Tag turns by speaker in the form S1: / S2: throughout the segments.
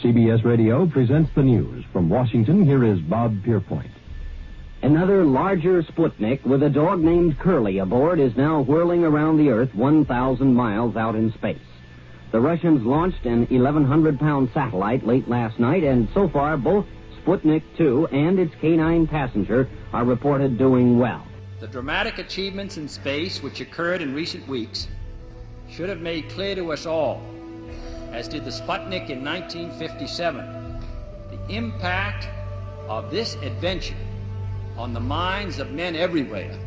S1: CBS Radio presents the news. From Washington, here is Bob Pierpoint.
S2: Another larger Sputnik with a dog named Curly aboard is now whirling around the Earth 1,000 miles out in space. The Russians launched an 1,100-pound satellite late last night, and so far both Sputnik 2 and its K-9 passenger are reported doing well.
S3: The dramatic achievements in space which occurred in recent weeks should have made clear to us all, as did the Sputnik in 1957, the impact of this adventure on the minds of men everywhere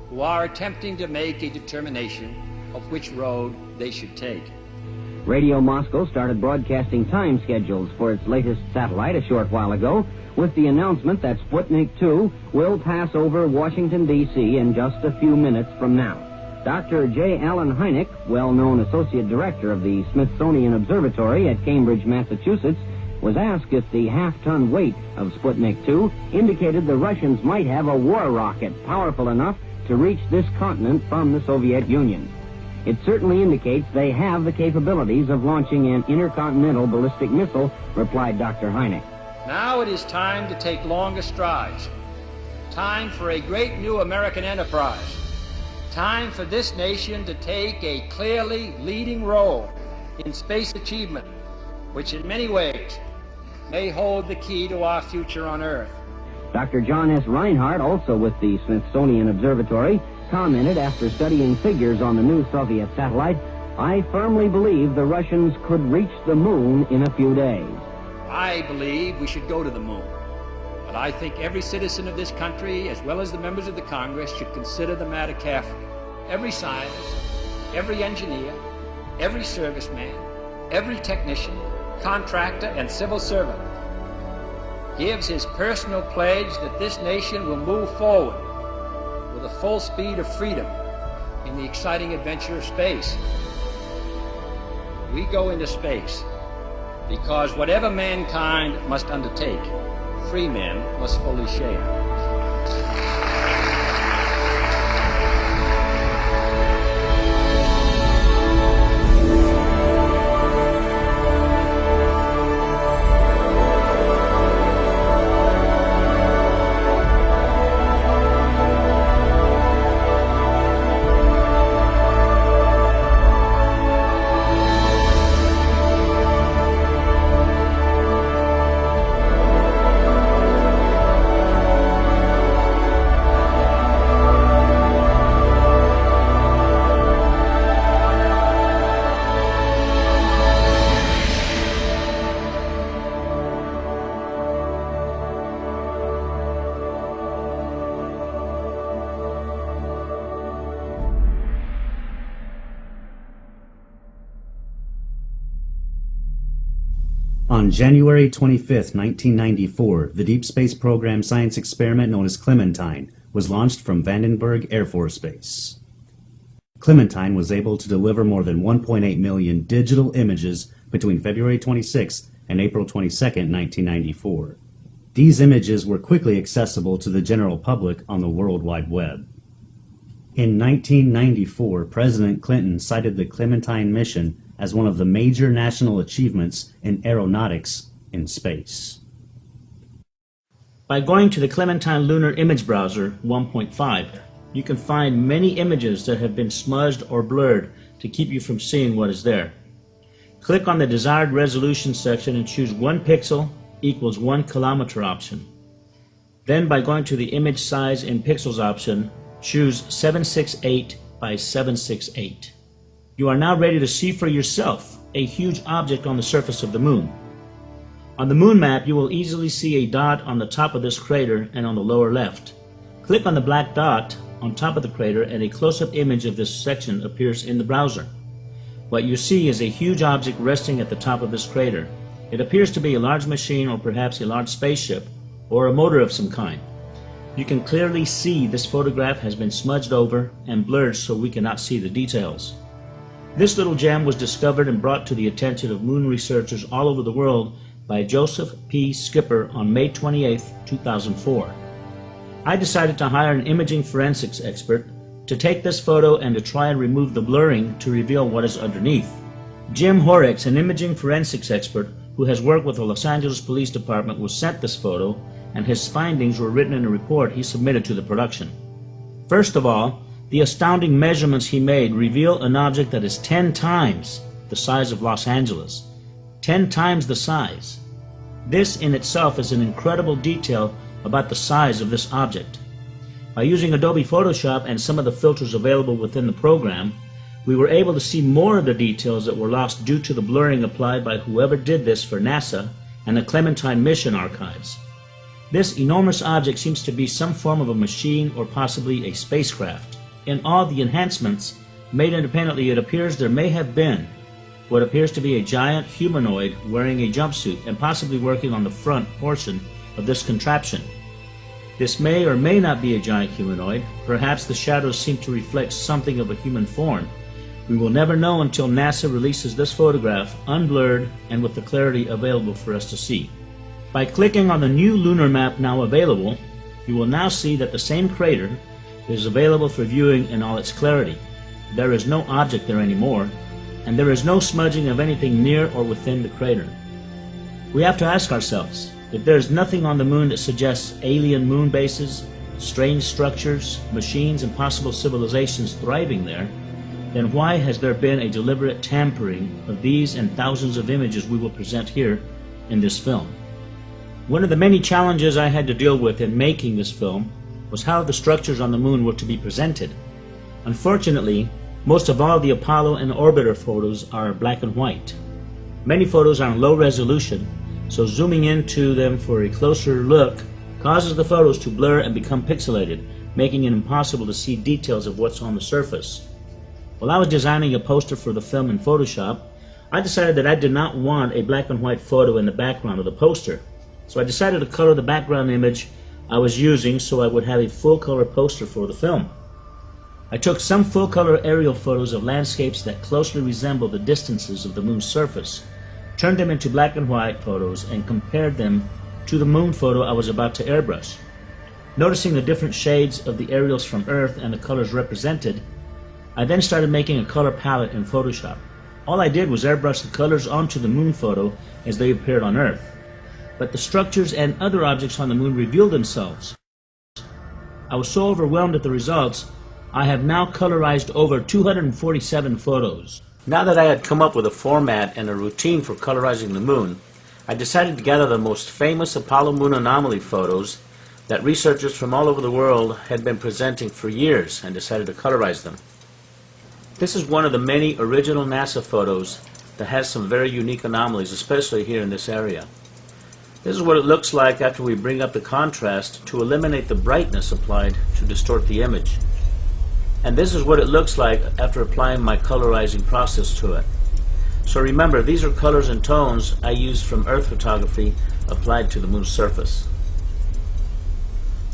S3: who are attempting to make a determination of which road they should take.
S2: Radio Moscow started broadcasting time schedules for its latest satellite a short while ago, with the announcement that Sputnik 2 will pass over Washington, D.C. in just a few minutes from now. Dr. J. Allen Hynek, well-known associate director of the Smithsonian Observatory at Cambridge, Massachusetts, was asked if the half-ton weight of Sputnik 2 indicated the Russians might have a war rocket powerful enough to reach this continent from the Soviet Union. It certainly indicates they have the capabilities of launching an intercontinental ballistic missile, replied Dr. Hynek.
S3: Now it is time to take longer strides. Time for a great new American enterprise. Time for this nation to take a clearly leading role in space achievement, which in many ways may hold the key to our future on Earth.
S2: Dr. John S. Reinhardt, also with the Smithsonian Observatory, commented after studying figures on the new Soviet satellite, "I firmly believe the Russians could reach the moon in a few days."
S3: I believe we should go to the moon. But I think every citizen of this country, as well as the members of the Congress, should consider the matter carefully. Every scientist, every engineer, every serviceman, every technician, contractor, and civil servant gives his personal pledge that this nation will move forward with the full speed of freedom in the exciting adventure of space. We go into space because whatever mankind must undertake, free men must fully share.
S4: On January 25, 1994, the Deep Space Program science experiment known as Clementine was launched from Vandenberg Air Force Base. Clementine was able to deliver more than 1.8 million digital images between February 26 and April 22, 1994. These images were quickly accessible to the general public on the World Wide Web. In 1994, President Clinton cited the Clementine mission as one of the major national achievements in aeronautics in space.
S5: By going to the Clementine Lunar Image Browser 1.5, you can find many images that have been smudged or blurred to keep you from seeing what is there. Click on the desired resolution section and choose 1 pixel equals 1 kilometer option. Then by going to the image size in pixels option, choose 768 by 768. You are now ready to see for yourself a huge object on the surface of the moon. On the moon map, you will easily see a dot on the top of this crater and on the lower left. Click on the black dot on top of the crater and a close-up image of this section appears in the browser. What you see is a huge object resting at the top of this crater. It appears to be a large machine or perhaps a large spaceship or a motor of some kind. You can clearly see this photograph has been smudged over and blurred so we cannot see the details. This little gem was discovered and brought to the attention of moon researchers all over the world by Joseph P. Skipper on May 28, 2004. I decided to hire an imaging forensics expert to take this photo and to try and remove the blurring to reveal what is underneath. Jim Horrocks, an imaging forensics expert, who has worked with the Los Angeles Police Department, was sent this photo, and his findings were written in a report he submitted to the production. First of all, the astounding measurements he made reveal an object that is 10 times the size of Los Angeles. 10 times the size. This in itself is an incredible detail about the size of this object. By using Adobe Photoshop and some of the filters available within the program, we were able to see more of the details that were lost due to the blurring applied by whoever did this for NASA and the Clementine mission archives. This enormous object seems to be some form of a machine or possibly a spacecraft. In all the enhancements made independently, it appears there may have been what appears to be a giant humanoid wearing a jumpsuit and possibly working on the front portion of this contraption. This may or may not be a giant humanoid. Perhaps the shadows seem to reflect something of a human form. We will never know until NASA releases this photograph unblurred and with the clarity available for us to see. By clicking on the new lunar map now available, you will now see that the same crater is available for viewing in all its clarity. There is no object there anymore, and there is no smudging of anything near or within the crater. We have to ask ourselves, if there is nothing on the moon that suggests alien moon bases, strange structures, machines, and possible civilizations thriving there, then why has there been a deliberate tampering of these and thousands of images we will present here in this film? One of the many challenges I had to deal with in making this film was how the structures on the moon were to be presented. Unfortunately, most of all the Apollo and Orbiter photos are black and white. Many photos are in low resolution, so zooming into them for a closer look causes the photos to blur and become pixelated, making it impossible to see details of what's on the surface. While I was designing a poster for the film in Photoshop, I decided that I did not want a black and white photo in the background of the poster. So I decided to color the background image I was using so I would have a full-color poster for the film. I took some full-color aerial photos of landscapes that closely resemble the distances of the moon's surface, turned them into black and white photos, and compared them to the moon photo I was about to airbrush. Noticing the different shades of the aerials from Earth and the colors represented, I then started making a color palette in Photoshop. All I did was airbrush the colors onto the moon photo as they appeared on Earth. But the structures and other objects on the moon revealed themselves. I was so overwhelmed at the results, I have now colorized over 247 photos. Now that I had come up with a format and a routine for colorizing the moon, I decided to gather the most famous Apollo moon anomaly photos that researchers from all over the world had been presenting for years and decided to colorize them. This is one of the many original NASA photos that has some very unique anomalies, especially here in this area. This is what it looks like after we bring up the contrast to eliminate the brightness applied to distort the image. And this is what it looks like after applying my colorizing process to it. So remember, these are colors and tones I used from Earth photography applied to the moon's surface.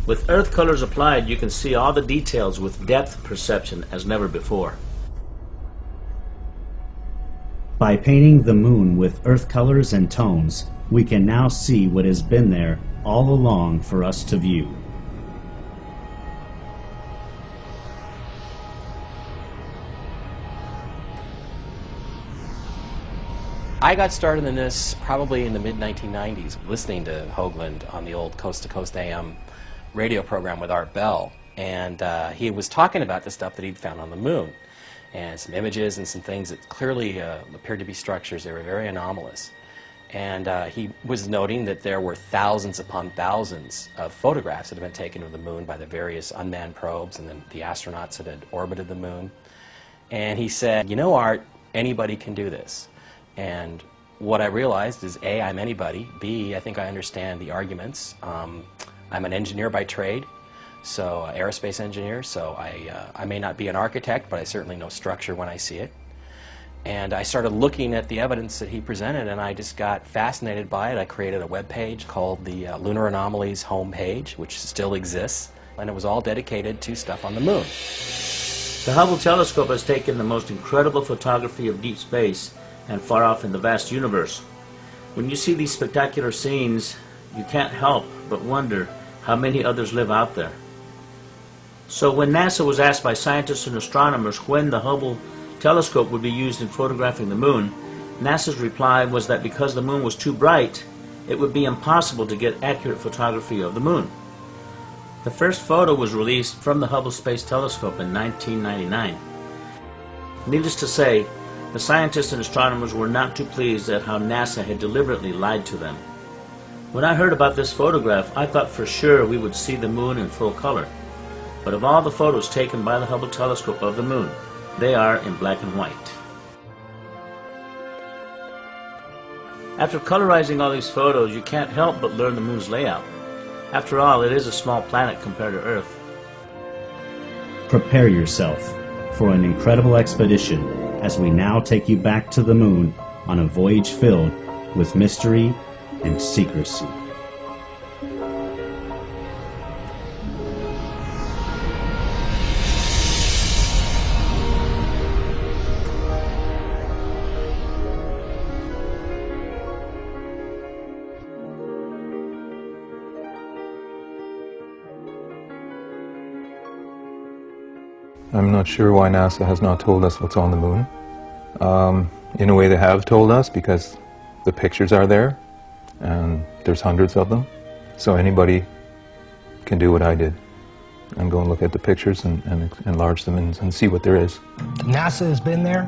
S5: With Earth colors applied, you can see all the details with depth perception as never before.
S4: By painting the moon with Earth colors and tones, we can now see what has been there all along for us to view.
S6: I got started in this probably in the mid-1990s, listening to Hoagland on the old Coast to Coast AM radio program with Art Bell. And he was talking about the stuff that he'd found on the moon, and some images and some things that clearly appeared to be structures. They were very anomalous. And he was noting that there were thousands upon thousands of photographs that had been taken of the moon by the various unmanned probes and the astronauts that had orbited the moon. And he said, you know, Art, anybody can do this. And what I realized is, A, I'm anybody. B, I think I understand the arguments. I'm an engineer by trade, so aerospace engineer, so I may not be an architect, but I certainly know structure when I see it. And I started looking at the evidence that he presented, and I just got fascinated by it. I created a web page called the Lunar Anomalies homepage, which still exists, and it was all dedicated to stuff on the moon.
S5: The Hubble telescope has taken the most incredible photography of deep space and far off in the vast universe. When you see these spectacular scenes, you can't help but wonder how many others live out there. So when NASA was asked by scientists and astronomers when the Hubble telescope would be used in photographing the moon, NASA's reply was that because the moon was too bright, it would be impossible to get accurate photography of the moon. The first photo was released from the Hubble Space Telescope in 1999. Needless to say, the scientists and astronomers were not too pleased at how NASA had deliberately lied to them. When I heard about this photograph, I thought for sure we would see the moon in full color. But of all the photos taken by the Hubble telescope of the moon, they are in black and white. After colorizing all these photos, you can't help but learn the moon's layout. After all, it is a small planet compared to Earth.
S4: Prepare yourself for an incredible expedition as we now take you back to the moon on a voyage filled with mystery and secrecy.
S7: I'm not sure why NASA has not told us what's on the moon. In a way they have told us, because the pictures are there and there's hundreds of them. So anybody can do what I did and go and look at the pictures and enlarge them and see what there is.
S8: NASA has been there,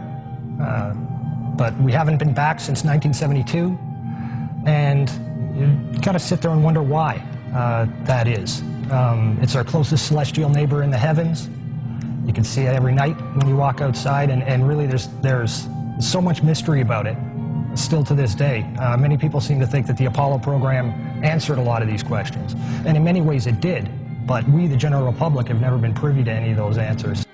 S8: but we haven't been back since 1972, and you gotta sit there and wonder why that is. It's our closest celestial neighbor in the heavens. You can see it every night when you walk outside, and really there's so much mystery about it still to this day. Many people seem to think that the Apollo program answered a lot of these questions, and in many ways it did, but we, the general public, have never been privy to any of those answers.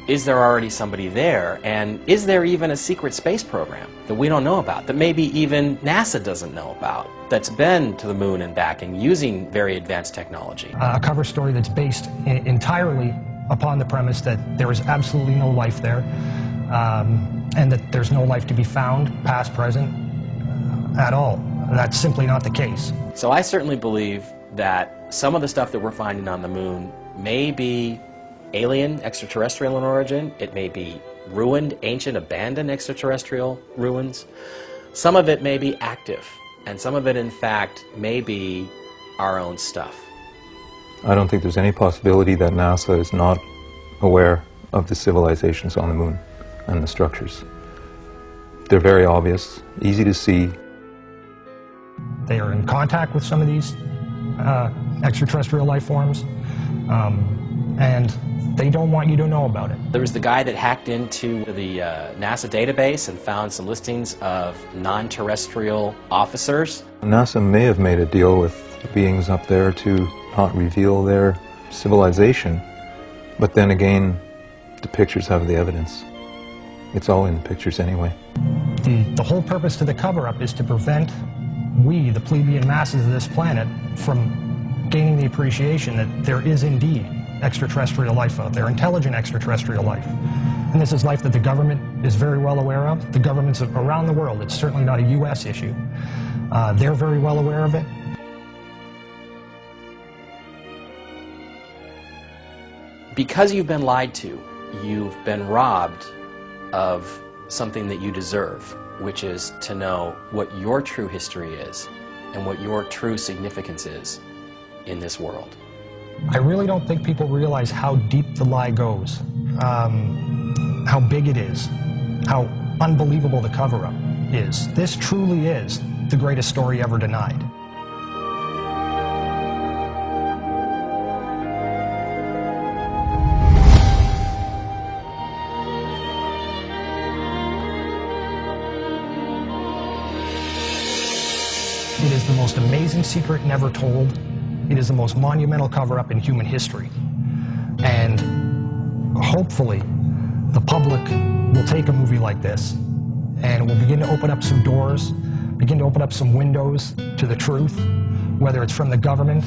S6: Is there already somebody there? And is there even a secret space program that we don't know about, that maybe even NASA doesn't know about, that's been to the moon and back and using very advanced technology?
S8: A cover story that's based entirely upon the premise that there is absolutely no life there, and that there's no life to be found, past, present, at all. That's simply not the case.
S6: So I certainly believe that some of the stuff that we're finding on the moon may be alien, extraterrestrial in origin. It may be ruined, ancient, abandoned extraterrestrial ruins. Some of it may be active, and some of it, in fact, may be our own stuff.
S7: I don't think there's any possibility that NASA is not aware of the civilizations on the moon and the structures. They're very obvious, easy to see.
S8: They are in contact with some of these extraterrestrial life forms, and they don't want you to know about it.
S6: There was the guy that hacked into the NASA database and found some listings of non-terrestrial officers.
S7: NASA may have made a deal with beings up there to not reveal their civilization, but then again, the pictures have the evidence. It's all in the pictures anyway.
S8: The whole purpose to the cover-up is to prevent we, the plebeian masses of this planet, from gaining the appreciation that there is indeed extraterrestrial life out there, intelligent extraterrestrial life. And this is life that the government is very well aware of. The governments around the world, it's certainly not a U.S. issue. They're very well aware of it.
S6: Because you've been lied to, you've been robbed of something that you deserve, which is to know what your true history is and what your true significance is in this world.
S8: I really don't think people realize how deep the lie goes, how big it is, how unbelievable the cover-up is. This truly is the greatest story ever denied. It is the most amazing secret never told. It is the most monumental cover-up in human history. And hopefully, the public will take a movie like this and will begin to open up some doors, begin to open up some windows to the truth, whether it's from the government,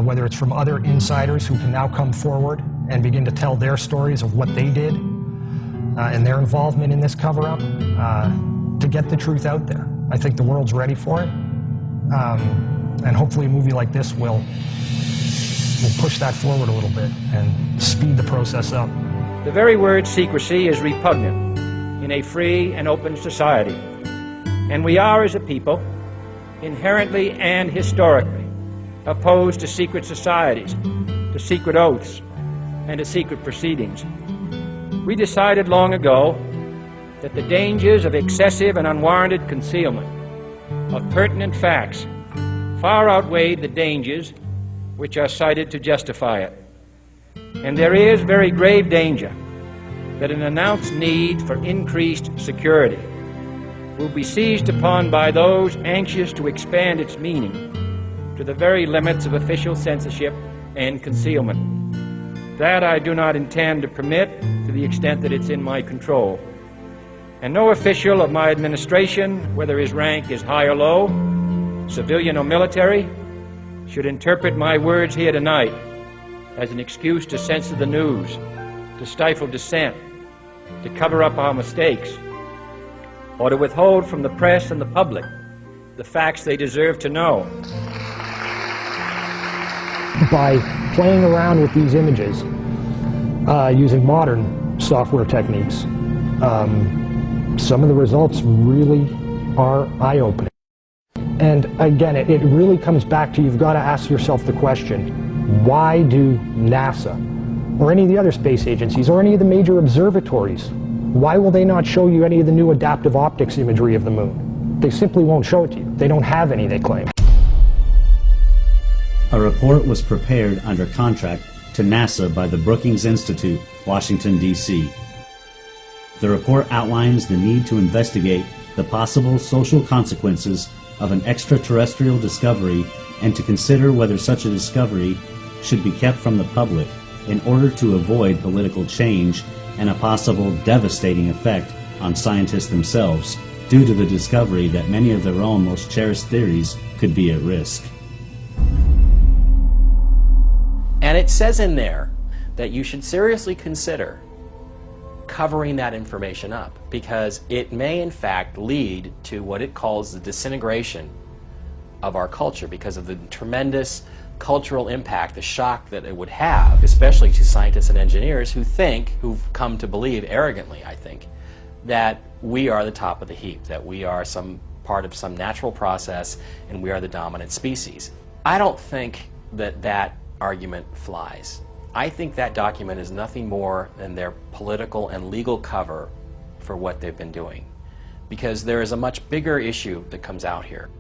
S8: whether it's from other insiders who can now come forward and begin to tell their stories of what they did. and their involvement in this cover-up to get the truth out there. I think the world's ready for it, and hopefully a movie like this will push that forward a little bit and speed the process up.
S3: The very word secrecy is repugnant in a free and open society, and we are, as a people, inherently and historically opposed to secret societies, to secret oaths, and to secret proceedings. We decided long ago that the dangers of excessive and unwarranted concealment of pertinent facts far outweighed the dangers which are cited to justify it. And there is very grave danger that an announced need for increased security will be seized upon by those anxious to expand its meaning to the very limits of official censorship and concealment. That I do not intend to permit to the extent that it's in my control. And no official of my administration, whether his rank is high or low, civilian or military, should interpret my words here tonight as an excuse to censor the news, to stifle dissent, to cover up our mistakes, or to withhold from the press and the public the facts they deserve to know.
S8: By playing around with these images, using modern software techniques, some of the results really are eye-opening. And again, it really comes back to, you've got to ask yourself the question, why do NASA or any of the other space agencies or any of the major observatories, why will they not show you any of the new adaptive optics imagery of the moon? They simply won't show it to you. They don't have any, they claim.
S4: A report was prepared under contract to NASA by the Brookings Institute, Washington, D.C. The report outlines the need to investigate the possible social consequences of an extraterrestrial discovery and to consider whether such a discovery should be kept from the public in order to avoid political change and a possible devastating effect on scientists themselves due to the discovery that many of their own most cherished theories could be at risk.
S6: And it says in there that you should seriously consider covering that information up, because it may in fact lead to what it calls the disintegration of our culture because of the tremendous cultural impact, the shock that it would have, especially to scientists and engineers who've come to believe arrogantly, I think, that we are the top of the heap, that we are some part of some natural process and we are the dominant species. I don't think that that argument flies. I think that document is nothing more than their political and legal cover for what they've been doing, because there is a much bigger issue that comes out here.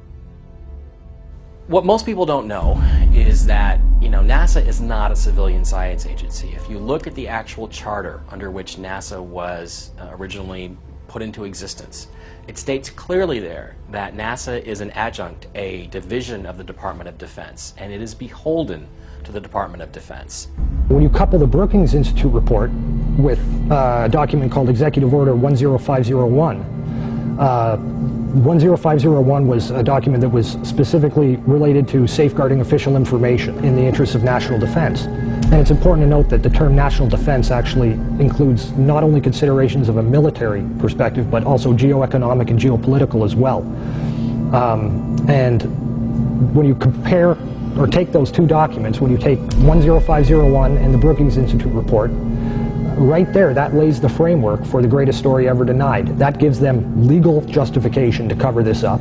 S6: What most people don't know is that, NASA is not a civilian science agency. If you look at the actual charter under which NASA was originally put into existence, it states clearly there that NASA is an adjunct, a division of the Department of Defense, and it is beholden to the Department of Defense.
S8: When you couple the Brookings Institute report with a document called Executive Order 10501, 10501 was a document that was specifically related to safeguarding official information in the interests of national defense. And it's important to note that the term national defense actually includes not only considerations of a military perspective, but also geoeconomic and geopolitical as well. And when you compare or take those two documents, when you take 10501 and the Brookings Institute report, right there, that lays the framework for the greatest story ever denied. That gives them legal justification to cover this up.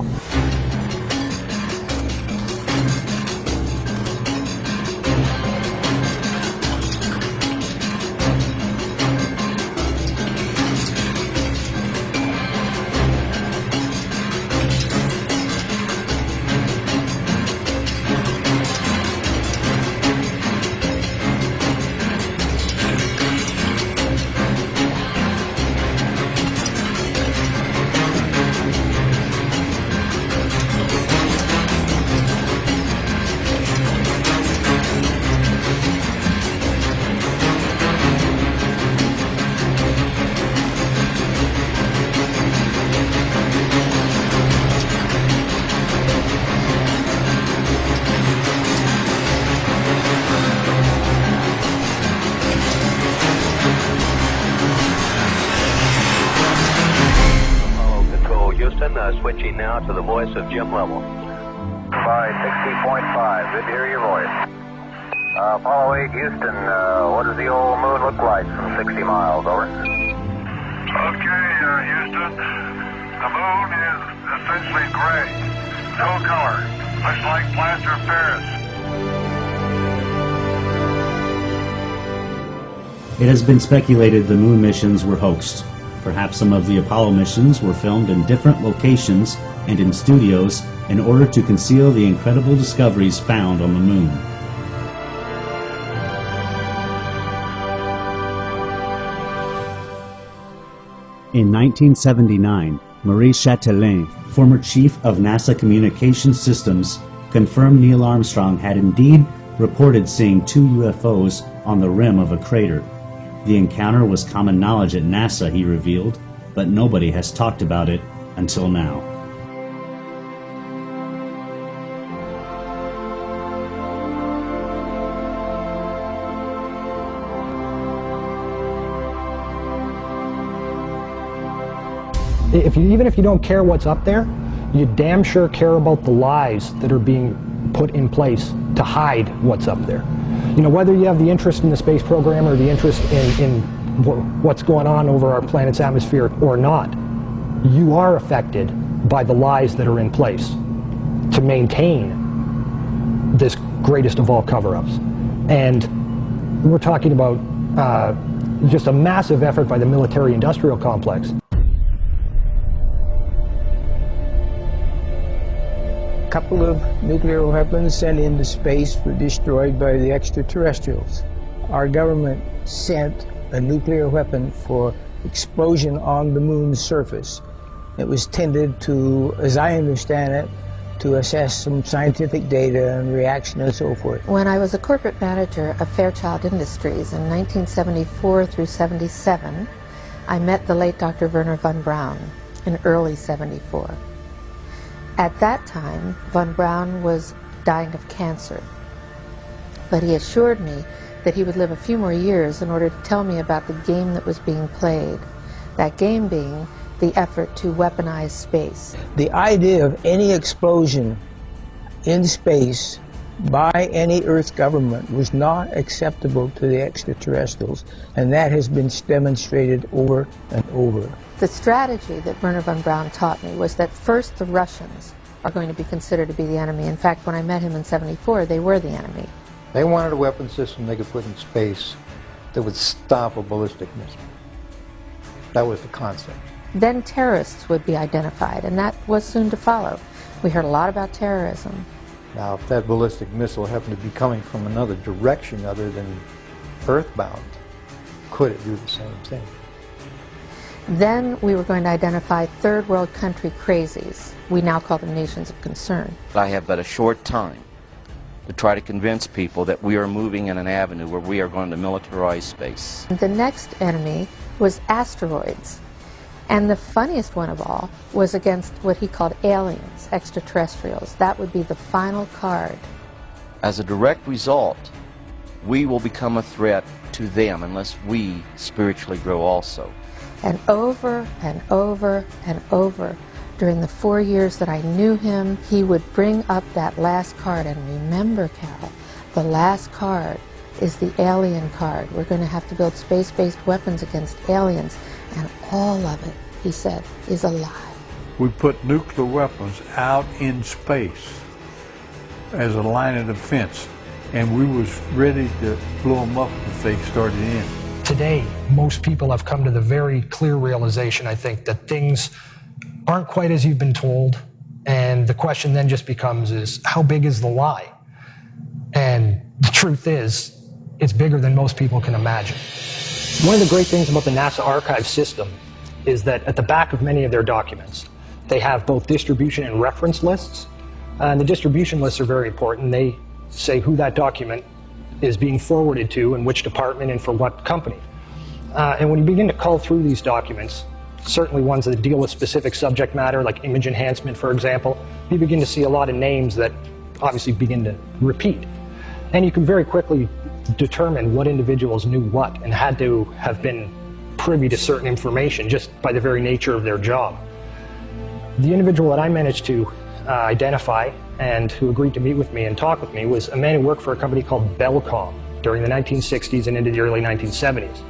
S9: switching now to the voice of Jim Lovell.
S10: 60.5, good to hear your voice. Apollo 8, Houston, what does the old moon look like from 60 miles, over?
S11: Okay, Houston, the moon is essentially gray, no color, looks like plaster of Paris.
S4: It has been speculated the moon missions were hoaxed. Perhaps some of the Apollo missions were filmed in different locations and in studios in order to conceal the incredible discoveries found on the moon. In 1979, Marie Chatelain, former chief of NASA Communications Systems, confirmed Neil Armstrong had indeed reported seeing 2 UFOs on the rim of a crater. The encounter was common knowledge at NASA, he revealed, but nobody has talked about it until now.
S8: Even if you don't care what's up there, you damn sure care about the lies that are being put in place to hide what's up there. You know, whether you have the interest in the space program or the interest in what's going on over our planet's atmosphere or not, you are affected by the lies that are in place to maintain this greatest of all cover-ups. And we're talking about just a massive effort by the military-industrial complex.
S12: A couple of nuclear weapons sent into space were destroyed by the extraterrestrials. Our government sent a nuclear weapon for explosion on the moon's surface. It was tended to, as I understand it, to assess some scientific data and reaction and so forth.
S13: When I was a corporate manager of Fairchild Industries in 1974 through 77, I met the late Dr. Werner von Braun in early 74. At that time, von Braun was dying of cancer, but he assured me that he would live a few more years in order to tell me about the game that was being played, that game being the effort to weaponize space.
S12: The idea of any explosion in space by any Earth government was not acceptable to the extraterrestrials, and that has been demonstrated over and over.
S13: The strategy that Werner von Braun taught me was that first the Russians are going to be considered to be the enemy. In fact, when I met him in 74, they were the enemy.
S14: They wanted a weapon system they could put in space that would stop a ballistic missile. That was the concept.
S13: Then terrorists would be identified, and that was soon to follow. We heard a lot about terrorism.
S14: Now, if that ballistic missile happened to be coming from another direction other than earthbound, could it do the same thing?
S13: Then we were going to identify third world country crazies. We now call them nations of concern.
S15: I have but a short time to try to convince people that we are moving in an avenue where we are going to militarize space.
S13: The next enemy was asteroids. And the funniest one of all was against what he called aliens, extraterrestrials. That would be the final card.
S15: As a direct result, we will become a threat to them unless we spiritually grow also.
S13: And over and over and over, during the 4 years that I knew him, he would bring up that last card. And remember, Carol, the last card is the alien card. We're going to have to build space-based weapons against aliens. And all of it, he said, is a lie.
S16: We put nuclear weapons out in space as a line of defense, and we was ready to blow them up if they started in.
S8: Today, most people have come to the very clear realization, I think, that things aren't quite as you've been told, and the question then just becomes is, how big is the lie? And the truth is, it's bigger than most people can imagine. One of the great things about the NASA archive system is that at the back of many of their documents, they have both distribution and reference lists. And the distribution lists are very important. They say who that document is being forwarded to and which department and for what company. And when you begin to cull through these documents, certainly ones that deal with specific subject matter, like image enhancement, for example, you begin to see a lot of names that obviously begin to repeat. And you can very quickly determine what individuals knew what and had to have been privy to certain information just by the very nature of their job. The individual that I managed to identify and who agreed to meet with me and talk with me was a man who worked for a company called Belcom during the 1960s and into the early 1970s.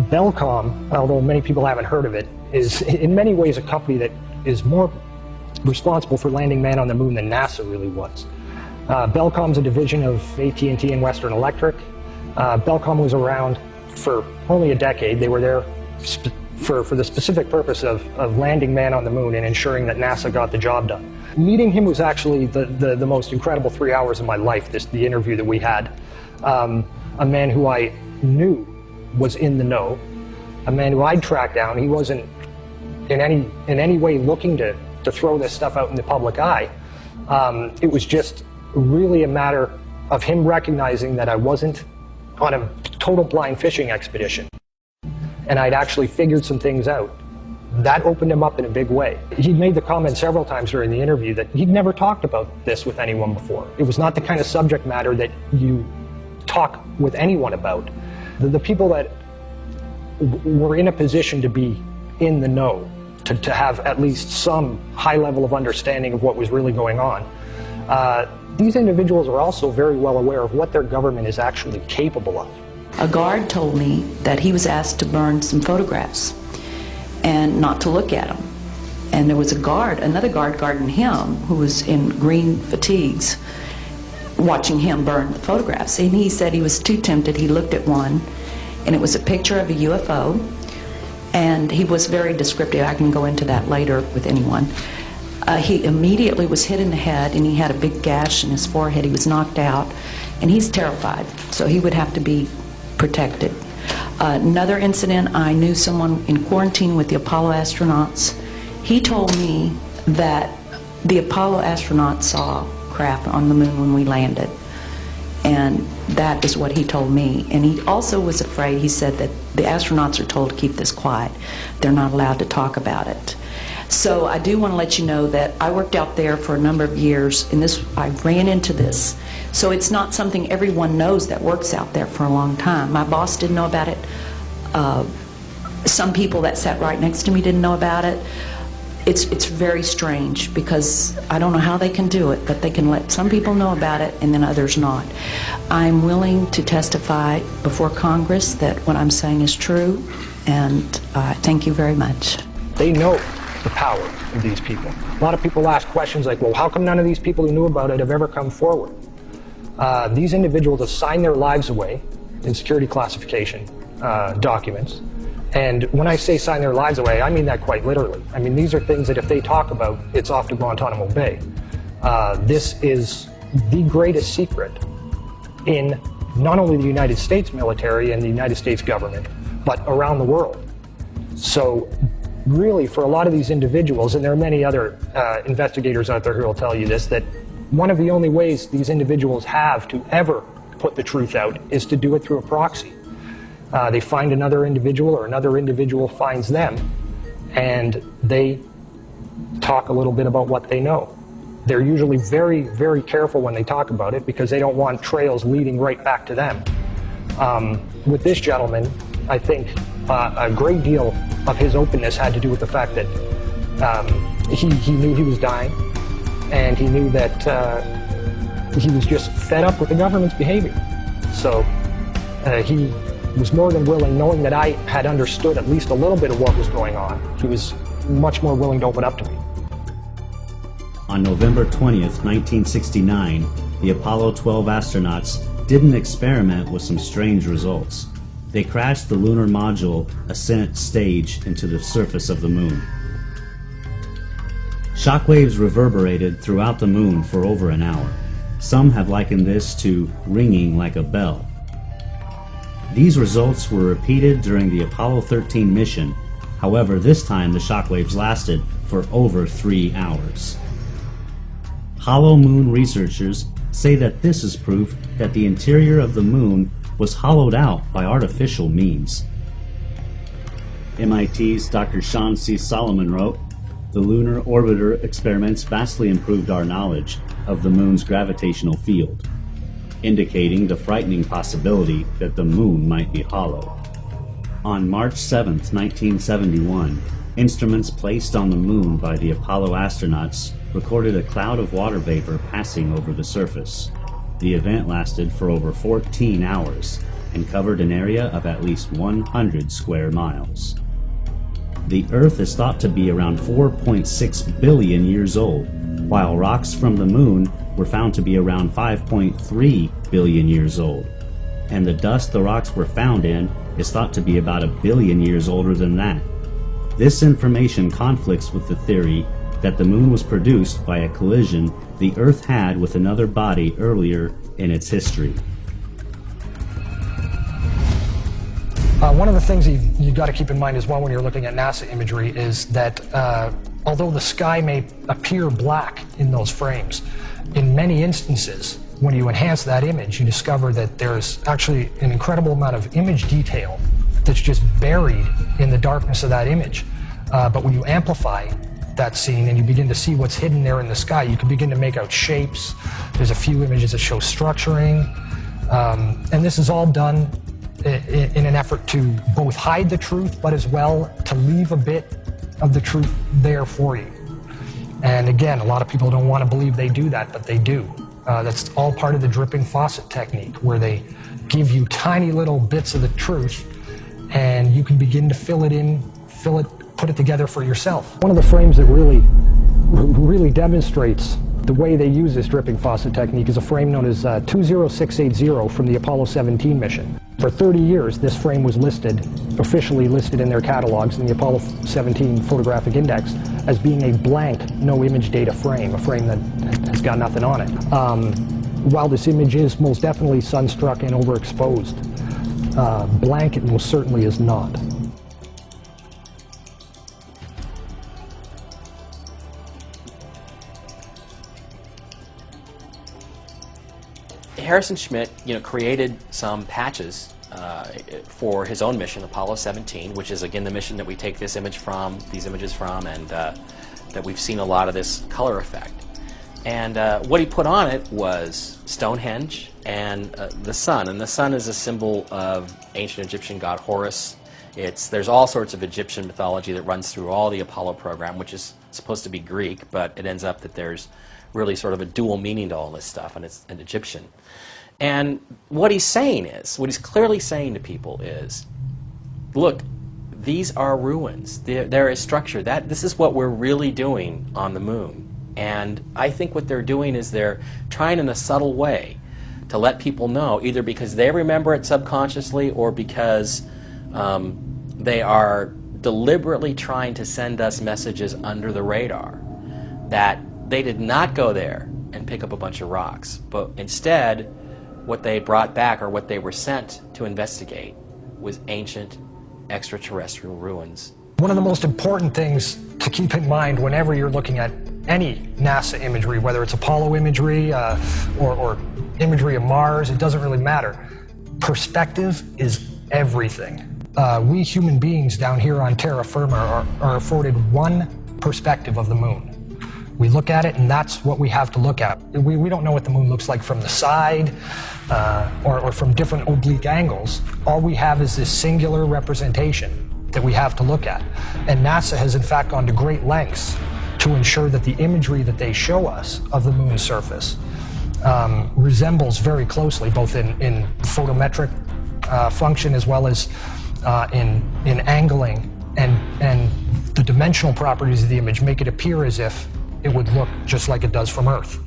S8: Belcom, although many people haven't heard of it, is in many ways a company that is more responsible for landing man on the moon than NASA really was. Belcom's a division of AT&T and Western Electric. Belcom was around for only a decade. They were there for the specific purpose of landing man on the moon and ensuring that NASA got the job done. Meeting him was actually the most incredible 3 hours of my life, the interview that we had. A man who I knew was in the know, a man who I'd tracked down. He wasn't in any way looking to throw this stuff out in the public eye. It was just really a matter of him recognizing that I wasn't on a total blind fishing expedition, and I'd actually figured some things out. That opened him up in a big way. He'd made the comment several times during the interview that he'd never talked about this with anyone before. It was not the kind of subject matter that you talk with anyone about. The people that were in a position to be in the know, to have at least some high level of understanding of what was really going on, these individuals are also very well aware of what their government is actually capable of.
S17: A guard told me that he was asked to burn some photographs and not to look at them. And there was another guard guarding him who was in green fatigues watching him burn the photographs. And he said he was too tempted. He looked at one and it was a picture of a UFO, and he was very descriptive. I can go into that later with anyone. He immediately was hit in the head and he had a big gash in his forehead. He was knocked out and he's terrified, so he would have to be protected. Another incident, I knew someone in quarantine with the Apollo astronauts. He told me that the Apollo astronauts saw craft on the moon when we landed, and that is what he told me. And he also was afraid. He said that the astronauts are told to keep this quiet. They're not allowed to talk about it. So I do want to let you know that I worked out there for a number of years, and I ran into this. So it's not something everyone knows that works out there for a long time. My boss didn't know about it. Some people that sat right next to me didn't know about it. It's very strange, because I don't know how they can do it, but they can let some people know about it and then others not. I'm willing to testify before Congress that what I'm saying is true, and thank you very much.
S8: They know the power of these people. A lot of people ask questions like, well, how come none of these people who knew about it have ever come forward? These individuals have signed their lives away in security classification documents. And when I say sign their lives away, I mean that quite literally. I mean, these are things that if they talk about, it's off to Guantanamo Bay. This is the greatest secret in not only the United States military and the United States government, but around the world. So really, for a lot of these individuals, and there are many other investigators out there who will tell you this, that one of the only ways these individuals have to ever put the truth out is to do it through a proxy. They find another individual, or another individual finds them, and they talk a little bit about what they know. They're usually very, very careful when they talk about it, because they don't want trails leading right back to them. With this gentleman, I think a great deal of his openness had to do with the fact that he knew he was dying, and he knew that he was just fed up with the government's behavior. So he was more than willing, knowing that I had understood at least a little bit of what was going on. He was much more willing to open up to me.
S4: On November 20th, 1969, the Apollo 12 astronauts did an experiment with some strange results. They crashed the lunar module ascent stage into the surface of the moon. Shockwaves reverberated throughout the moon for over an hour. Some have likened this to ringing like a bell. These results were repeated during the Apollo 13 mission. However, this time the shockwaves lasted for over 3 hours. Hollow moon researchers say that this is proof that the interior of the moon was hollowed out by artificial means. MIT's Dr. Sean C. Solomon wrote, "The lunar orbiter experiments vastly improved our knowledge of the moon's gravitational field, indicating the frightening possibility that the moon might be hollow." On March 7, 1971, Instruments placed on the moon by the Apollo astronauts recorded a cloud of water vapor passing over the surface. The event lasted for over 14 hours and covered an area of at least 100 square miles. The Earth is thought to be around 4.6 billion years old, while rocks from the moon were found to be around 5.3 billion years old. And the dust the rocks were found in is thought to be about 1 billion years older than that. This information conflicts with the theory that the moon was produced by a collision the Earth had with another body earlier in its history.
S8: One of the things you've got to keep in mind as well when you're looking at NASA imagery is that although the sky may appear black in those frames, in many instances, when you enhance that image, you discover that there's actually an incredible amount of image detail that's just buried in the darkness of that image. But when you amplify that scene and you begin to see what's hidden there in the sky, you can begin to make out shapes. There's a few images that show structuring. And this is all done in an effort to both hide the truth, but as well to leave a bit of the truth there for you. And again, a lot of people don't want to believe they do that, but they do. That's all part of the dripping faucet technique, where they give you tiny little bits of the truth, and you can begin to fill it, put it together for yourself. One of the frames that really demonstrates the way they use this dripping faucet technique is a frame known as 20680 from the Apollo 17 mission. For 30 years, this frame was officially listed in their catalogs in the Apollo 17 Photographic Index as being a blank, no image data frame, a frame that has got nothing on it. While this image is most definitely sunstruck and overexposed, blank it most certainly is not.
S6: Harrison Schmitt, created some patches for his own mission, Apollo 17, which is again the mission that we take these images from, and that we've seen a lot of this color effect. And what he put on it was Stonehenge and the sun. And the sun is a symbol of ancient Egyptian god Horus. There's all sorts of Egyptian mythology that runs through all the Apollo program, which is supposed to be Greek, but it ends up that there's really sort of a dual meaning to all this stuff, and it's an Egyptian. And what he's clearly saying to people is, look, these are ruins. There is structure. This is what we're really doing on the moon. And I think what they're doing is they're trying in a subtle way to let people know, either because they remember it subconsciously or because they are deliberately trying to send us messages under the radar that they did not go there and pick up a bunch of rocks, but instead what they brought back, or what they were sent to investigate, was ancient extraterrestrial ruins.
S8: One of the most important things to keep in mind whenever you're looking at any NASA imagery, whether it's Apollo imagery or imagery of Mars, it doesn't really matter. Perspective is everything. We human beings down here on terra firma are afforded one perspective of the moon. We look at it, and that's what we have to look at. We don't know what the moon looks like from the side or from different oblique angles. All we have is this singular representation that we have to look at. And NASA has in fact gone to great lengths to ensure that the imagery that they show us of the moon's surface resembles very closely, both in photometric function as well as in angling, and the dimensional properties of the image make it appear as if it would look just like it does from Earth.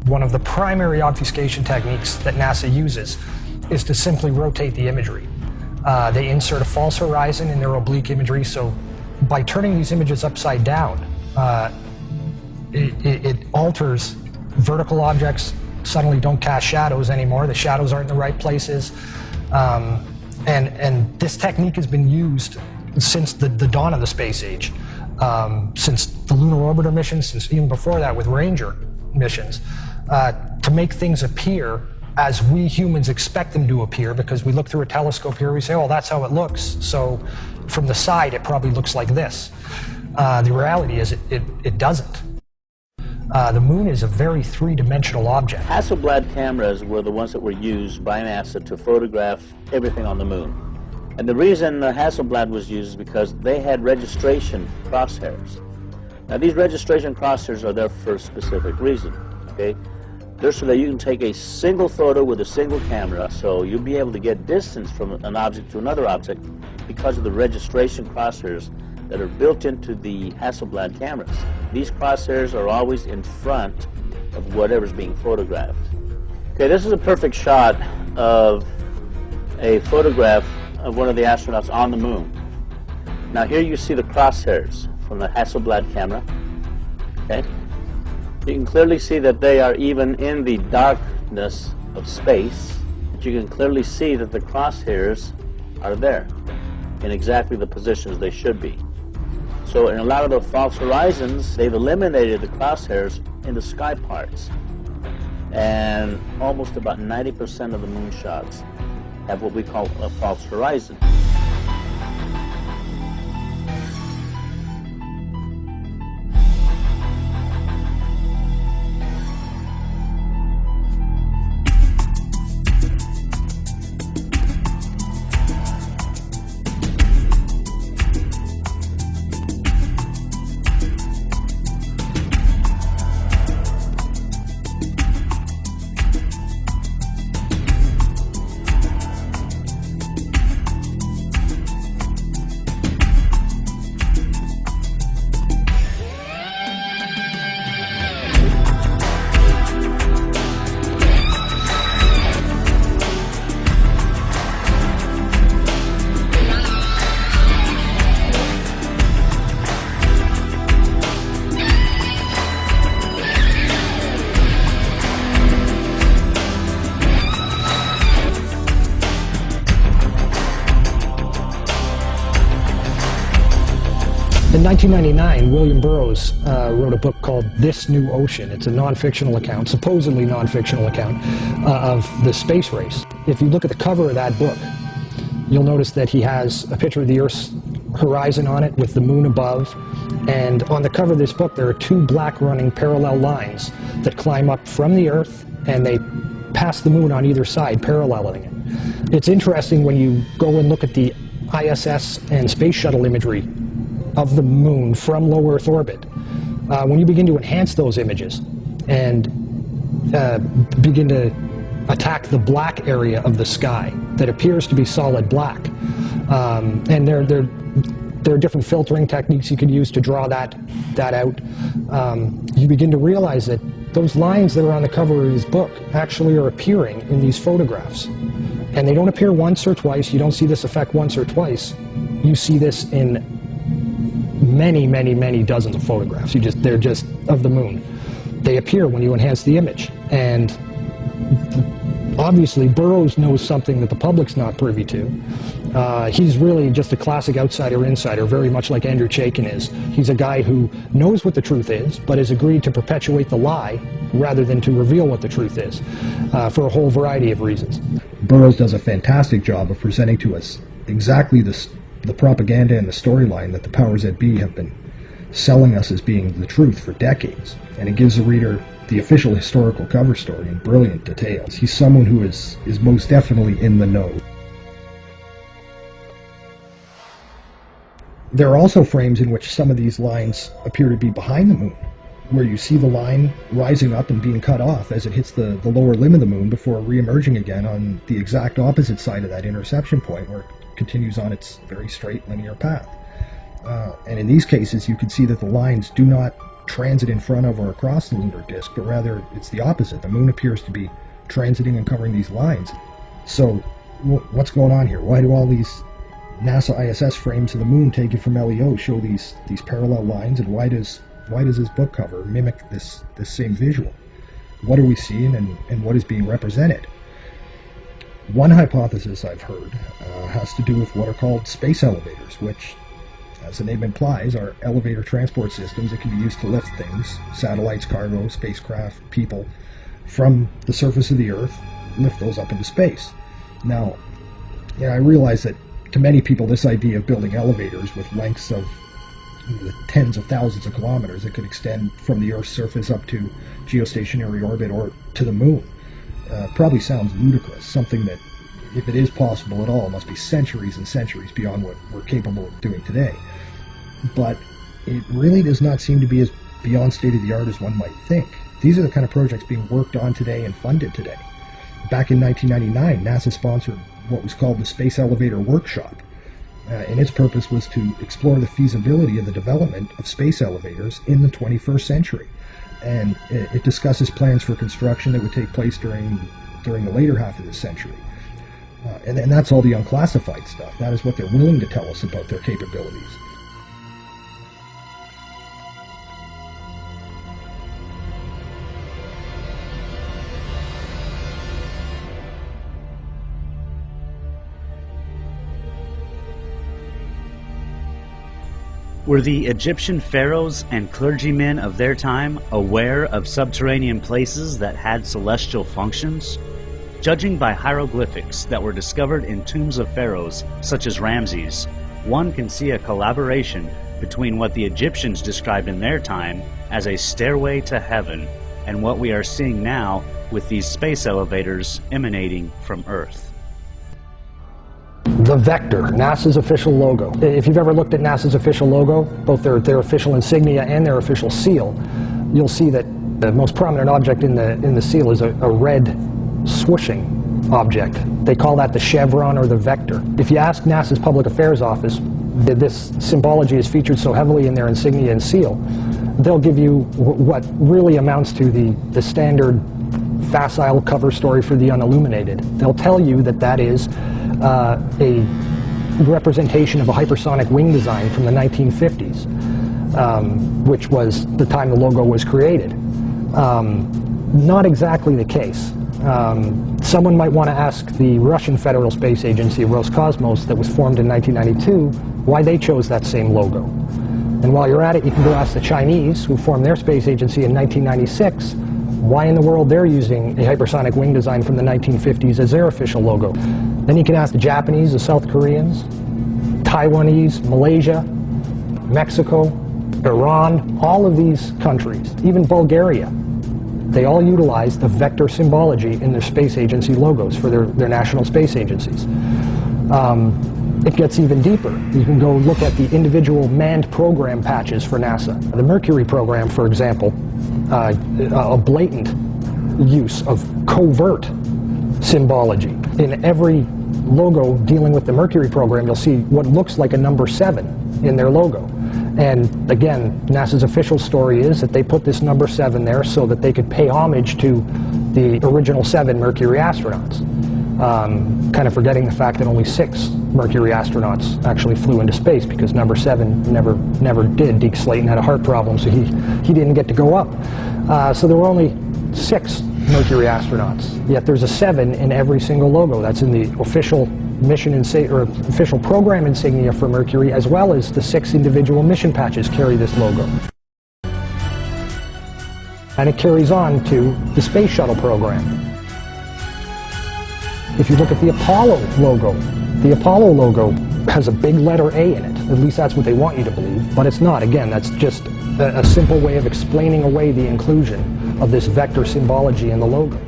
S8: One of the primary obfuscation techniques that NASA uses is to simply rotate the imagery. They insert a false horizon in their oblique imagery, so by turning these images upside down, it alters vertical objects, suddenly don't cast shadows anymore. The shadows aren't in the right places. And this technique has been used since the dawn of the space age. Since the lunar orbiter missions, since even before that with Ranger missions, to make things appear as we humans expect them to appear, because we look through a telescope here, we say, oh, that's how it looks, so from the side it probably looks like this. The reality is it doesn't. The moon is a very three-dimensional object.
S18: Hasselblad cameras were the ones that were used by NASA to photograph everything on the moon.
S5: And the reason Hasselblad was used is because they had registration crosshairs. Now these registration crosshairs are there for a specific reason, okay? They're so that you can take a single photo with a single camera, so you'll be able to get distance from an object to another object because of the registration crosshairs that are built into the Hasselblad cameras. These crosshairs are always in front of whatever's being photographed. Okay, this is a perfect shot of a photograph of one of the astronauts on the moon. Now here you see the crosshairs from the Hasselblad camera. Okay? You can clearly see that they are even in the darkness of space, but you can clearly see that the crosshairs are there in exactly the positions they should be. So in a lot of the false horizons, they've eliminated the crosshairs in the sky parts. And almost about 90% of the moon shots have what we call a false horizon.
S8: In 1999, William Burroughs wrote a book called This New Ocean. It's a non-fictional account, supposedly non-fictional account, of the space race. If you look at the cover of that book, you'll notice that he has a picture of the Earth's horizon on it with the moon above. And on the cover of this book, there are two black running parallel lines that climb up from the Earth, and they pass the moon on either side, paralleling it. It's interesting when you go and look at the ISS and space shuttle imagery of the moon from low Earth orbit. When you begin to enhance those images and begin to attack the black area of the sky that appears to be solid black, and there are different filtering techniques you could use to draw that out, you begin to realize that those lines that are on the cover of his book actually are appearing in these photographs. And they don't appear once or twice. You don't see this effect once or twice. You see this in many, many, many dozens of photographs. They're just of the moon. They appear when you enhance the image. And obviously, Burroughs knows something that the public's not privy to. He's really just a classic outsider-insider, very much like Andrew Chaikin is. He's a guy who knows what the truth is, but has agreed to perpetuate the lie rather than to reveal what the truth is, for a whole variety of reasons.
S18: Burroughs does a fantastic job of presenting to us exactly the propaganda and the storyline that the powers that be have been selling us as being the truth for decades. And it gives the reader the official historical cover story in brilliant details. He's someone who is most definitely in the know. There are also frames in which some of these lines appear to be behind the moon, where you see the line rising up and being cut off as it hits the lower limb of the moon before re-emerging again on the exact opposite side of that interception point, where it continues on its very straight linear path. And in these cases, you can see that the lines do not transit in front of or across the lunar disk, but rather it's the opposite. The moon appears to be transiting and covering these lines. So what's going on here? Why do all these NASA ISS frames of the moon taken from LEO show these parallel lines, and why does this book cover mimic this same visual? What are we seeing, and what is being represented? One hypothesis I've heard has to do with what are called space elevators, which, as the name implies, are elevator transport systems that can be used to lift things, satellites, cargo, spacecraft, people, from the surface of the Earth, lift those up into space. Now, I realize that to many people this idea of building elevators with lengths of tens of thousands of kilometers that could extend from the Earth's surface up to geostationary orbit or to the moon probably sounds ludicrous, something that if it is possible at all, must be centuries and centuries beyond what we're capable of doing today. But it really does not seem to be as beyond state-of-the-art as one might think. These are the kind of projects being worked on today and funded today. Back in 1999, NASA sponsored what was called the Space Elevator Workshop, and its purpose was to explore the feasibility of the development of space elevators in the 21st century. And it discusses plans for construction that would take place during the later half of this century. And that's all the unclassified stuff. That is what they're willing to tell us about their capabilities.
S4: Were the Egyptian pharaohs and clergymen of their time aware of subterranean places that had celestial functions? Judging by hieroglyphics that were discovered in tombs of pharaohs, such as Ramses, one can see a collaboration between what the Egyptians described in their time as a stairway to heaven and what we are seeing now with these space elevators emanating from Earth.
S8: The Vector, NASA's official logo. If you've ever looked at NASA's official logo, both their official insignia and their official seal, you'll see that the most prominent object in the seal is a red swooshing object. They call that the chevron or the vector. If you ask NASA's Public Affairs Office, this symbology is featured so heavily in their insignia and seal, they'll give you what really amounts to the standard facile cover story for the unilluminated. They'll tell you that that is a representation of a hypersonic wing design from the 1950s, which was the time the logo was created. Not exactly the case. Someone might want to ask the Russian Federal Space Agency, Roscosmos, that was formed in 1992, why they chose that same logo. And while you're at it, you can go ask the Chinese, who formed their space agency in 1996, why in the world they're using a hypersonic wing design from the 1950s as their official logo. Then you can ask the Japanese, the South Koreans, Taiwanese, Malaysia, Mexico, Iran, all of these countries, even Bulgaria. They all utilize the vector symbology in their space agency logos for their national space agencies. It gets even deeper. You can go look at the individual manned program patches for NASA. The Mercury program, for example, a blatant use of covert symbology. In every logo dealing with the Mercury program, you'll see what looks like a number 7 in their logo. And again, NASA's official story is that they put this number 7 there so that they could pay homage to the original 7 Mercury astronauts. Kind of forgetting the fact that only 6 Mercury astronauts actually flew into space, because number 7 never did. Deke Slayton had a heart problem, so he didn't get to go up. So there were only 6 Mercury astronauts, yet there's a 7 in every single logo. That's in the official mission or official program insignia for Mercury, as well as the 6 individual mission patches carry this logo. And it carries on to the Space Shuttle program. If you look at the Apollo logo has a big letter A in it. At least that's what they want you to believe, but it's not. Again, that's just a simple way of explaining away the inclusion of this vector symbology in the logo.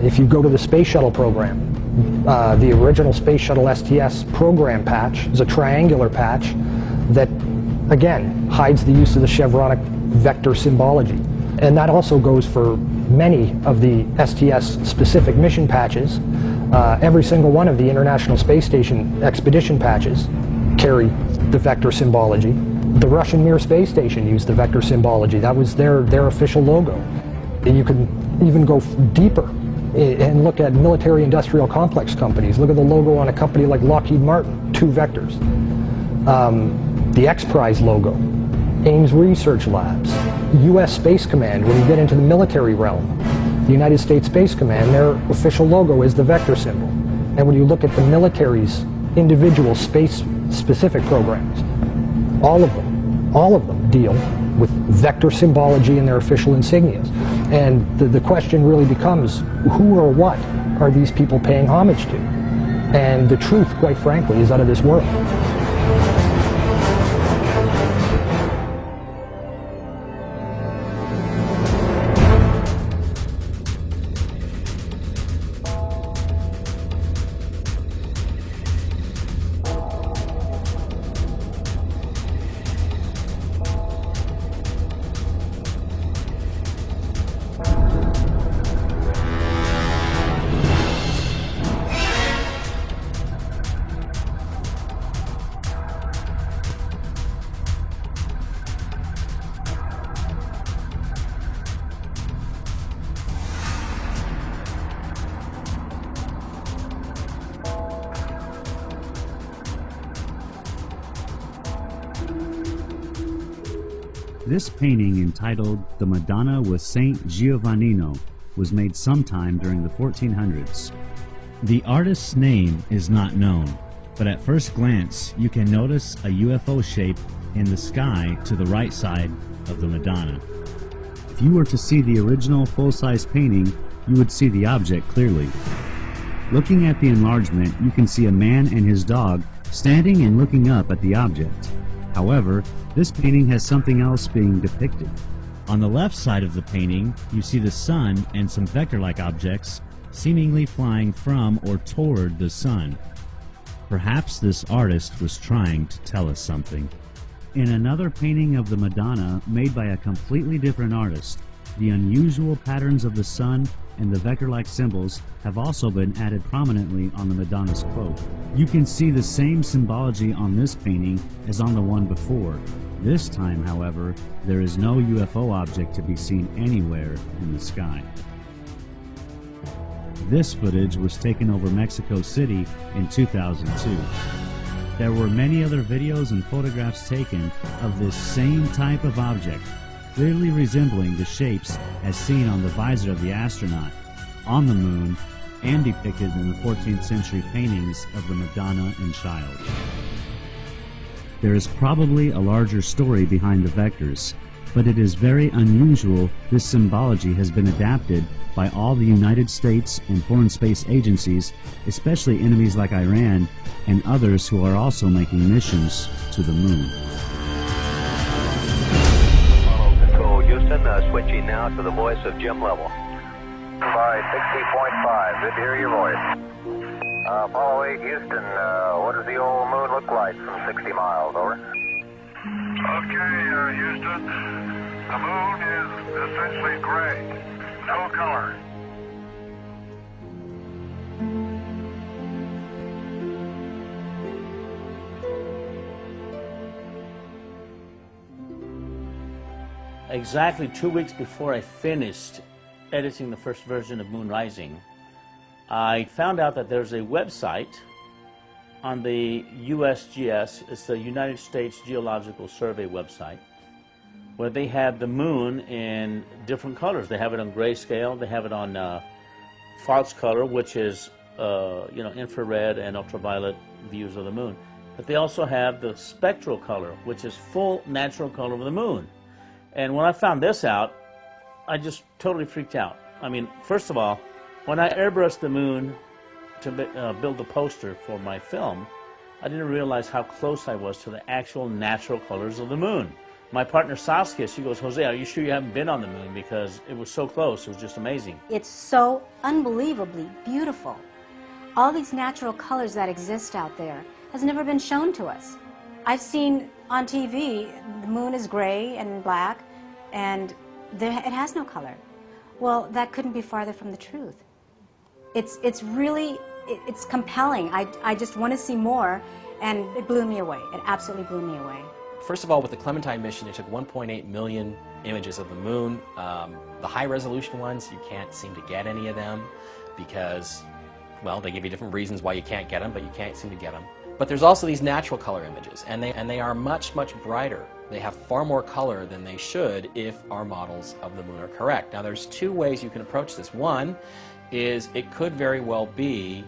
S8: If you go to the Space Shuttle program, the original Space Shuttle STS program patch is a triangular patch that, again, hides the use of the chevronic vector symbology. And that also goes for many of the STS-specific mission patches. Every single one of the International Space Station expedition patches carry the vector symbology. The Russian Mir space station used the vector symbology. That was their official logo. You can even go deeper and look at military-industrial complex companies. Look at the logo on a company like Lockheed Martin, 2 vectors. The X-Prize logo, Ames Research Labs, U.S. Space Command. When you get into the military realm, the United States Space Command, their official logo is the vector symbol. And when you look at the military's individual space-specific programs, all of them deal with vector symbology in their official insignias. And the question really becomes, who or what are these people paying homage to? And the truth, quite frankly, is out of this world.
S4: This painting, entitled The Madonna with Saint Giovannino, was made sometime during the 1400s. The artist's name is not known, but at first glance you can notice a UFO shape in the sky to the right side of the Madonna. If you were to see the original full-size painting, you would see the object clearly. Looking at the enlargement, you can see a man and his dog standing and looking up at the object. However, this painting has something else being depicted. On the left side of the painting, you see the sun and some vector-like objects seemingly flying from or toward the sun. Perhaps this artist was trying to tell us something. In another painting of the Madonna made by a completely different artist, the unusual patterns of the sun and the vector-like symbols have also been added prominently on the Madonna's cloak. You can see the same symbology on this painting as on the one before. This time, however, there is no UFO object to be seen anywhere in the sky. This footage was taken over Mexico City in 2002. There were many other videos and photographs taken of this same type of object, clearly resembling the shapes as seen on the visor of the astronaut, on the moon, and depicted in the 14th century paintings of the Madonna and Child. There is probably a larger story behind the vectors, but it is very unusual this symbology has been adapted by all the United States and foreign space agencies, especially enemies like Iran and others who are also making missions to the moon.
S10: Control Houston, switching now to the voice of Jim Lovell. By 60.5, good to hear your voice. Apollo 8 Houston, what does the old moon look like from 60 miles, over?
S11: Okay, Houston, the moon is essentially gray, no color.
S5: Exactly 2 weeks before I finished editing the first version of Moon Rising, I found out that there's a website on the USGS, it's the United States Geological Survey website, where they have the moon in different colors. They have it on grayscale, they have it on false color, which is infrared and ultraviolet views of the moon. But they also have the spectral color, which is full natural color of the moon. And when I found this out, I just totally freaked out. I mean, first of all, when I airbrushed the moon to build the poster for my film, I didn't realize how close I was to the actual natural colors of the moon. My partner Saskia, she goes, Jose, are you sure you haven't been on the moon? Because it was so close, it was just amazing.
S19: It's so unbelievably beautiful. All these natural colors that exist out there has never been shown to us. I've seen on TV, the moon is gray and black, and it has no color. Well, that couldn't be farther from the truth. It's really compelling. I just want to see more, and it blew me away. It absolutely blew me away.
S6: First of all, with the Clementine mission, it took 1.8 million images of the moon. The high-resolution ones, you can't seem to get any of them because, well, they give you different reasons why you can't get them, but you can't seem to get them. But there's also these natural color images, and they are much, much brighter. They have far more color than they should if our models of the moon are correct. Now, there's two ways you can approach this. One is it could very well be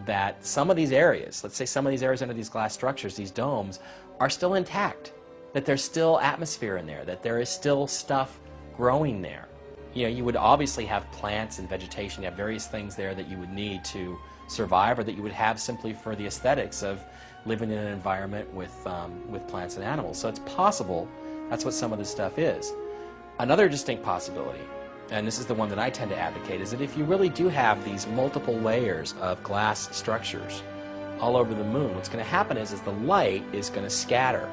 S6: that some of these areas, let's say some of these areas under these glass structures, these domes, are still intact, that there's still atmosphere in there, that there is still stuff growing there. You know, you would obviously have plants and vegetation, you have various things there that you would need to survive, or that you would have simply for the aesthetics of living in an environment with plants and animals. So it's possible that's what some of this stuff is. Another distinct possibility, and this is the one that I tend to advocate, is that if you really do have these multiple layers of glass structures all over the moon, what's going to happen is the light is going to scatter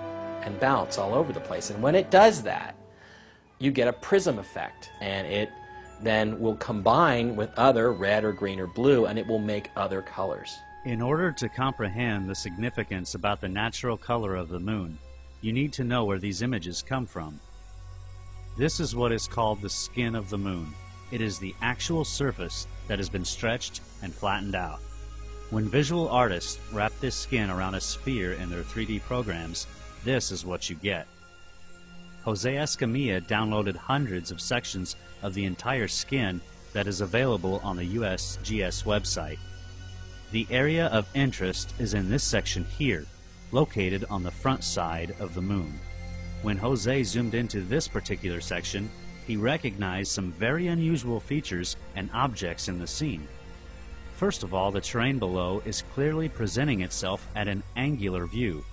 S6: and bounce all over the place. And when it does that, you get a prism effect, and it then will combine with other red or green or blue, and it will make other colors.
S4: In order to comprehend the significance about the natural color of the moon, you need to know where these images come from. This is what is called the skin of the moon. It is the actual surface that has been stretched and flattened out. When visual artists wrap this skin around a sphere in their 3D programs, this is what you get. Jose Escamilla downloaded hundreds of sections of the entire skin that is available on the USGS website. The area of interest is in this section here, located on the front side of the moon. When Jose zoomed into this particular section, he recognized some very unusual features and objects in the scene. First of all, the terrain below is clearly presenting itself at an angular view.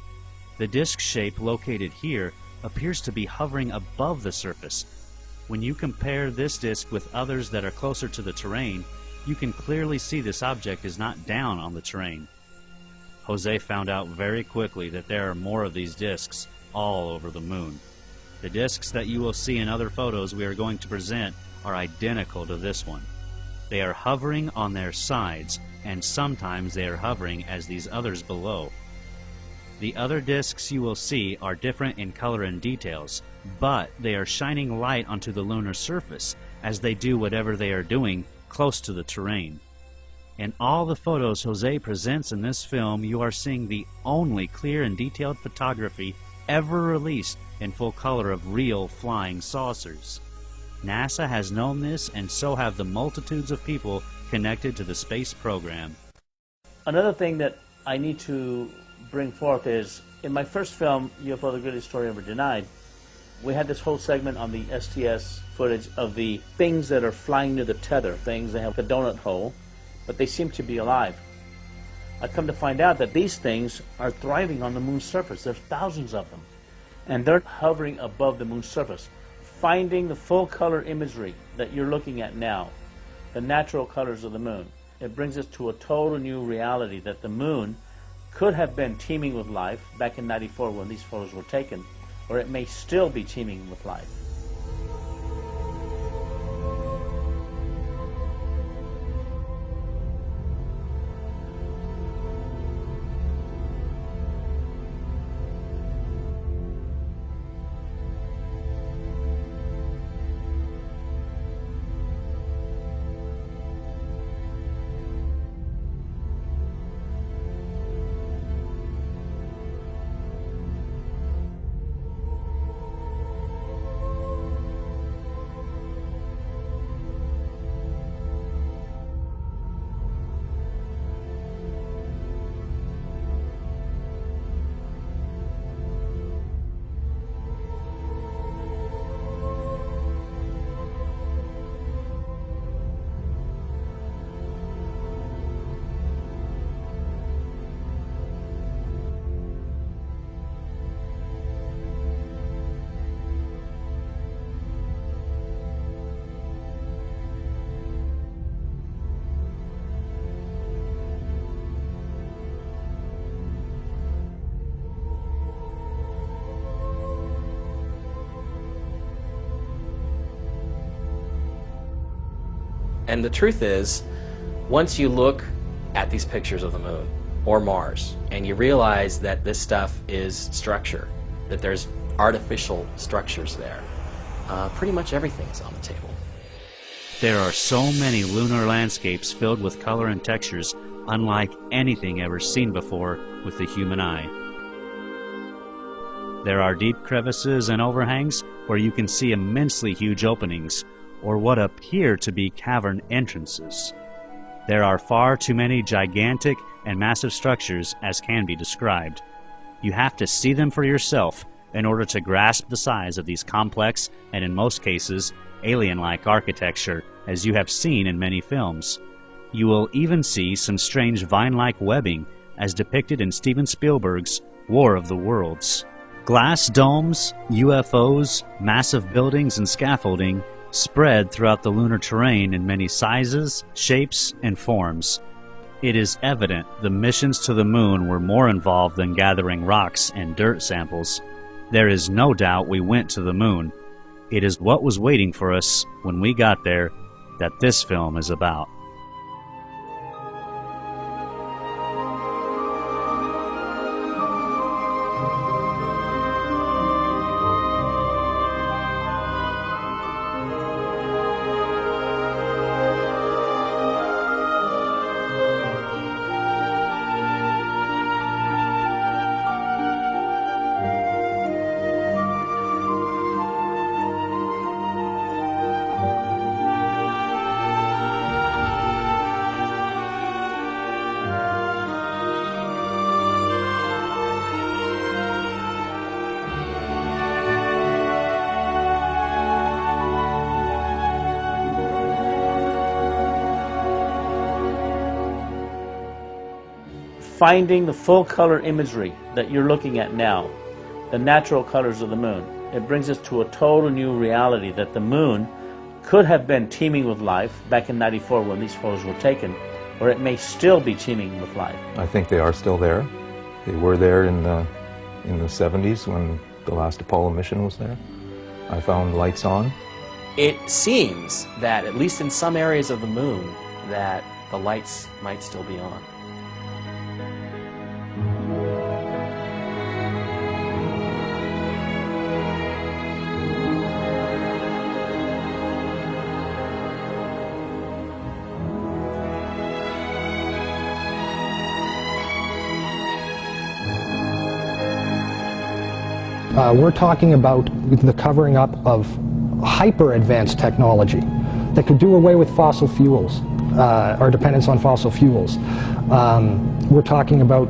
S4: The disc shape located here appears to be hovering above the surface. When you compare this disc with others that are closer to the terrain, you can clearly see this object is not down on the terrain. Jose found out very quickly that there are more of these discs all over the moon. The discs that you will see in other photos we are going to present are identical to this one. They are hovering on their sides, and sometimes they are hovering as these others below. The other discs you will see are different in color and details, but they are shining light onto the lunar surface as they do whatever they are doing close to the terrain. In all the photos Jose presents in this film, you are seeing the only clear and detailed photography ever released in full color of real flying saucers. NASA has known this, and so have the multitudes of people connected to the space program.
S5: Another thing that I need to bring forth is, in my first film, UFO The Greatest Story Ever Denied, we had this whole segment on the STS footage of the things that are flying near the tether, things that have a donut hole, but they seem to be alive. I come to find out that these things are thriving on the moon's surface. There's thousands of them. And they're hovering above the moon's surface, finding the full color imagery that you're looking at now, the natural colors of the moon. It brings us to a total new reality that the moon could have been teeming with life back in '94 when these photos were taken, or it may still be teeming with life.
S6: And the truth is, once you look at these pictures of the moon or Mars and you realize that this stuff is structure, that there's artificial structures there, pretty much everything's on the table.
S4: There are so many lunar landscapes filled with color and textures unlike anything ever seen before with the human eye. There are deep crevices and overhangs where you can see immensely huge openings, or what appear to be cavern entrances. There are far too many gigantic and massive structures as can be described. You have to see them for yourself in order to grasp the size of these complex and, in most cases, alien-like architecture, as you have seen in many films. You will even see some strange vine-like webbing, as depicted in Steven Spielberg's War of the Worlds. Glass domes, UFOs, massive buildings and scaffolding spread throughout the lunar terrain in many sizes, shapes, and forms. It is evident the missions to the moon were more involved than gathering rocks and dirt samples. There is no doubt we went to the moon. It is what was waiting for us when we got there that this film is about.
S5: finding the full color imagery that you're looking at now, the natural colors of the moon. It brings us to a total new reality that the moon could have been teeming with life back in '94 when these photos were taken, or it may still be teeming with life.
S7: I think they are still there. They were there in the 70s when the last Apollo mission was there. I found lights on.
S6: It seems that, at least in some areas of the moon, that the lights might still be on.
S8: We're talking about the covering up of hyper-advanced technology that could do away with fossil fuels, our dependence on fossil fuels. We're talking about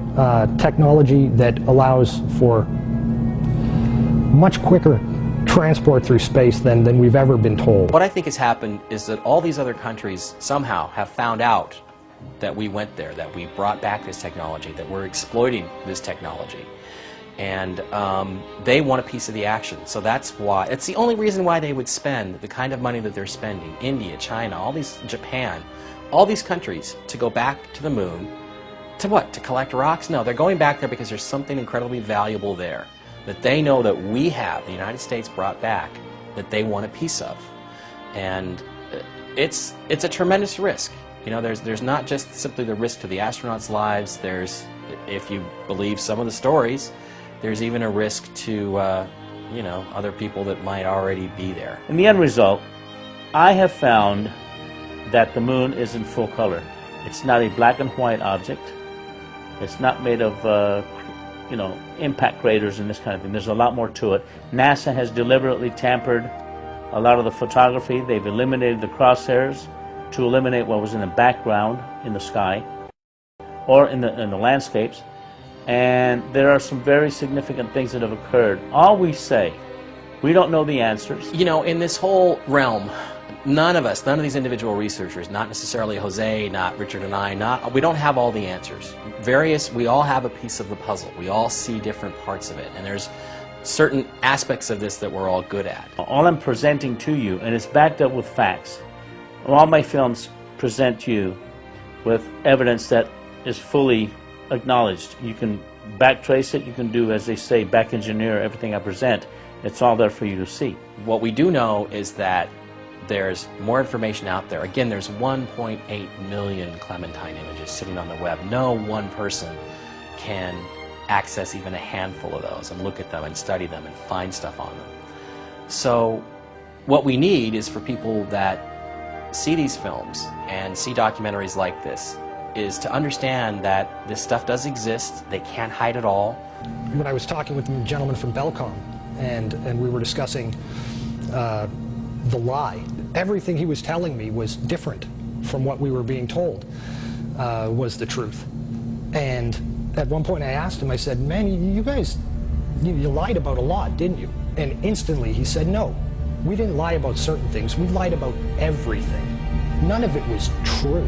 S8: technology that allows for much quicker transport through space than we've ever been told.
S6: What I think has happened is that all these other countries somehow have found out that we went there, that we brought back this technology, that we're exploiting this technology. And they want a piece of the action. So that's why, it's the only reason why they would spend the kind of money that they're spending. India, China, all these, Japan, all these countries to go back to the moon. To what? To collect rocks? No, they're going back there because there's something incredibly valuable there that they know that we have, the United States brought back, that they want a piece of. And it's a tremendous risk. You know, there's not just simply the risk to the astronauts' lives. There's, if you believe some of the stories, there's even a risk to, you know, other people that might already be there.
S5: In the end result, I have found that the moon is in full color. It's not a black and white object. It's not made of, you know, impact craters and this kind of thing. There's a lot more to it. NASA has deliberately tampered a lot of the photography. They've eliminated the crosshairs to eliminate what was in the background in the sky or in the landscapes. And there are some very significant things that have occurred. All we say, we don't know the answers.
S6: You know, in this whole realm, none of us, none of these individual researchers, not necessarily Jose, not Richard and I, we don't have all the answers. We all have a piece of the puzzle. We all see different parts of it. And there's certain aspects of this that we're all good at.
S5: All I'm presenting to you, and it's backed up with facts, all my films present you with evidence that is fully acknowledged. You can backtrace it, you can do, as they say, back engineer everything I present. It's all there for you to see.
S6: What we do know is that there's more information out there. Again, there's 1.8 million Clementine images sitting on the web. No one person can access even a handful of those and look at them and study them and find stuff on them. So what we need is for people that see these films and see documentaries like this is to understand that this stuff does exist. They can't hide it all.
S8: When I was talking with the gentleman from Belcom and we were discussing the lie, everything he was telling me was different from what we were being told was the truth. And at one point I asked him, I said, man, you guys, you lied about a lot, didn't you? And instantly he said, no, we didn't lie about certain things. We lied about everything. None of it was true.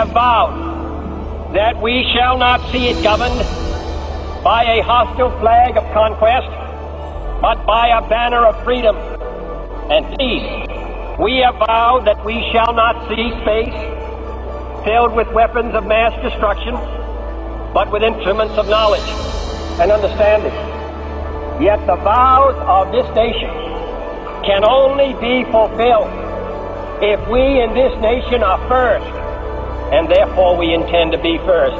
S20: have vowed that we shall not see it governed by a hostile flag of conquest, but by a banner of freedom and peace. We have vowed that we shall not see space filled with weapons of mass destruction, but with instruments of knowledge and understanding. Yet the vows of this nation can only be fulfilled if we in this nation are first, and therefore we intend to be first.